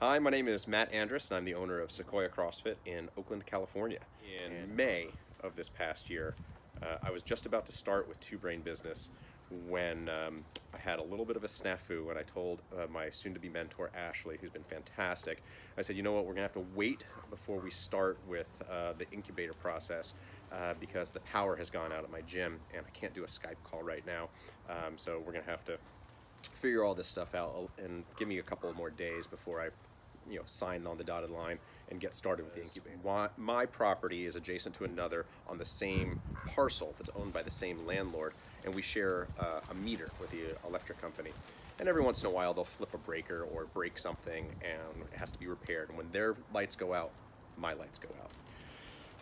Hi, my name is Matt Andrus, and I'm the owner of Sequoia CrossFit in Oakland, California. In May of this past year, I was just about to start with Two Brain Business when I had a little bit of a snafu when I told my soon-to-be mentor, Ashley, who's been fantastic. I said, you know what, we're going to have to wait before we start with the incubator process because the power has gone out at my gym, and I can't do a Skype call right now. So we're going to have to figure all this stuff out and give me a couple of more days before I sign on the dotted line and get started with the incubator. My property is adjacent to another on the same parcel that's owned by the same landlord, and we share a meter with the electric company. And every once in a while they'll flip a breaker or break something and it has to be repaired. And when their lights go out, my lights go out.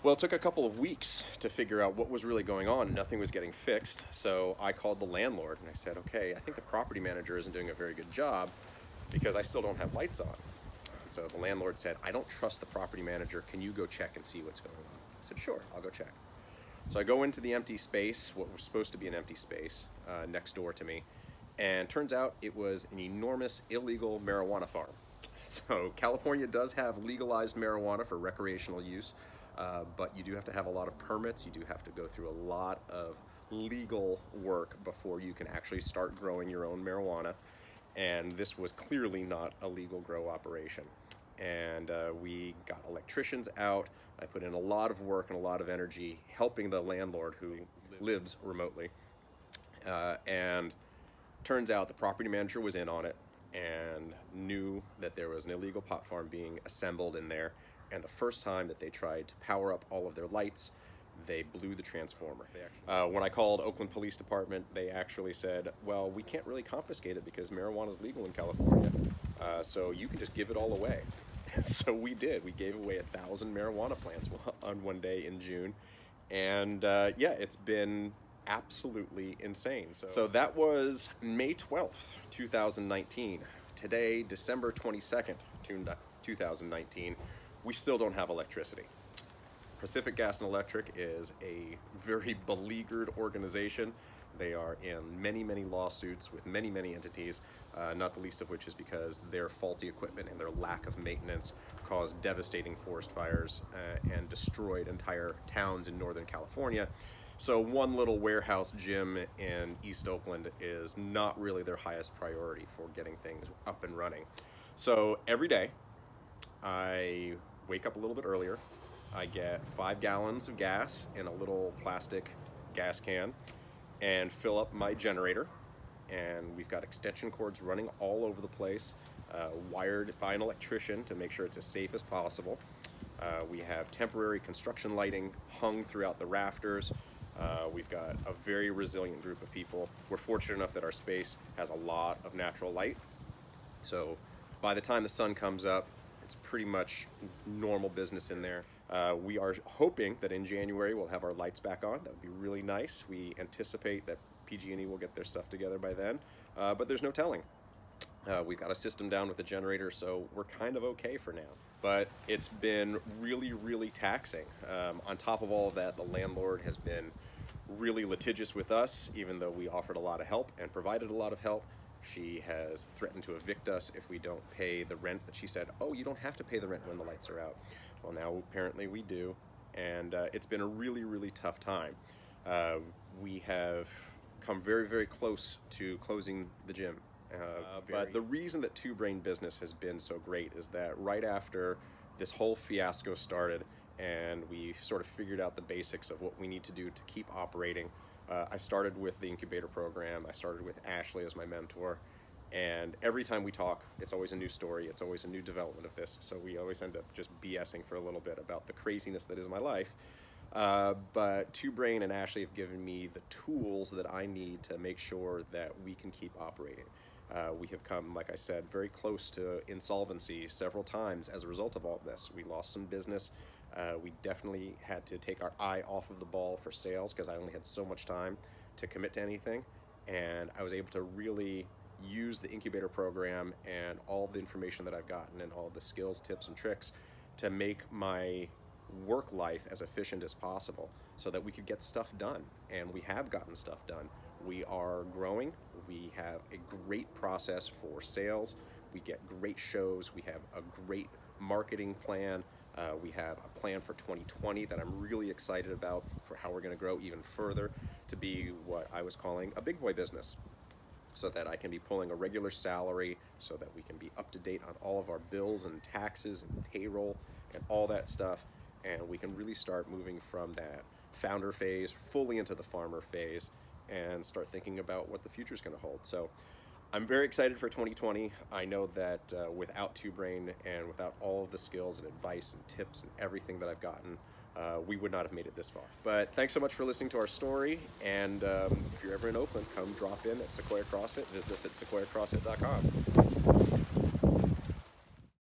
Well, it took a couple of weeks to figure out what was really going on. Nothing was getting fixed, so I called the landlord and I said, okay, I think the property manager isn't doing a very good job because I still don't have lights on. So the landlord said, I don't trust the property manager. Can you go check and see what's going on? I said, sure, I'll go check. So I go into the empty space, what was supposed to be an empty space next door to me, and turns out it was an enormous illegal marijuana farm. So California does have legalized marijuana for recreational use, but you do have to have a lot of permits. You do have to go through a lot of legal work before you can actually start growing your own marijuana. And this was clearly not a legal grow operation. And we got electricians out. I put in a lot of work and a lot of energy helping the landlord who lives remotely. And turns out the property manager was in on it and knew that there was an illegal pot farm being assembled in there. And the first time that they tried to power up all of their lights, they blew the transformer. When I called Oakland Police Department, they actually said, well, we can't really confiscate it because marijuana is legal in California, so you can just give it all away. So we did. We gave away 1,000 marijuana plants on one day in June, and yeah, it's been absolutely insane. So that was May 12th, 2019. Today, December 22nd, 2019, we still don't have electricity. Pacific Gas and Electric is a very beleaguered organization. They are in many, many lawsuits with many, many entities, not the least of which is because their faulty equipment and their lack of maintenance caused devastating forest fires and destroyed entire towns in Northern California. So one little warehouse gym in East Oakland is not really their highest priority for getting things up and running. So every day, I wake up a little bit earlier. I get 5 gallons of gas in a little plastic gas can and fill up my generator. And we've got extension cords running all over the place, wired by an electrician to make sure it's as safe as possible. We have temporary construction lighting hung throughout the rafters. We've got a very resilient group of people. We're fortunate enough that our space has a lot of natural light. So by the time the sun comes up, it's pretty much normal business in there. We are hoping that in January we'll have our lights back on. That would be really nice. We anticipate that PG&E will get their stuff together by then, but there's no telling. We've got a system down with the generator, so we're kind of okay for now. But it's been really, really taxing. On top of all of that, the landlord has been really litigious with us, even though we offered a lot of help and provided a lot of help. She has threatened to evict us if we don't pay the rent that she said, oh, you don't have to pay the rent when the lights are out. Well, now apparently we do, and it's been a really, really tough time. We have come very, very close to closing the gym. But the reason that Two Brain Business has been so great is that right after this whole fiasco started and we sort of figured out the basics of what we need to do to keep operating, I started with the incubator program. I started with Ashley as my mentor, and every time we talk, it's always a new story. It's always a new development of this. So we always end up just BSing for a little bit about the craziness that is my life. But Two Brain and Ashley have given me the tools that I need to make sure that we can keep operating. We have come, like I said, very close to insolvency several times as a result of all of this. We lost some business. We definitely had to take our eye off of the ball for sales because I only had so much time to commit to anything. And I was able to really use the incubator program and all the information that I've gotten and all the skills, tips, and tricks to make my work life as efficient as possible so that we could get stuff done. And we have gotten stuff done. We are growing. We have a great process for sales. We get great shows. We have a great marketing plan. We have a plan for 2020 that I'm really excited about for how we're going to grow even further to be what I was calling a big boy business, so that I can be pulling a regular salary, so that we can be up to date on all of our bills and taxes and payroll and all that stuff, and we can really start moving from that founder phase fully into the farmer phase and start thinking about what the future is going to hold. So I'm very excited for 2020. I know that without Two Brain and without all of the skills and advice and tips and everything that I've gotten, we would not have made it this far. But thanks so much for listening to our story, and if you're ever in Oakland, come drop in at Sequoia CrossFit. Visit us at sequoiacrossfit.com.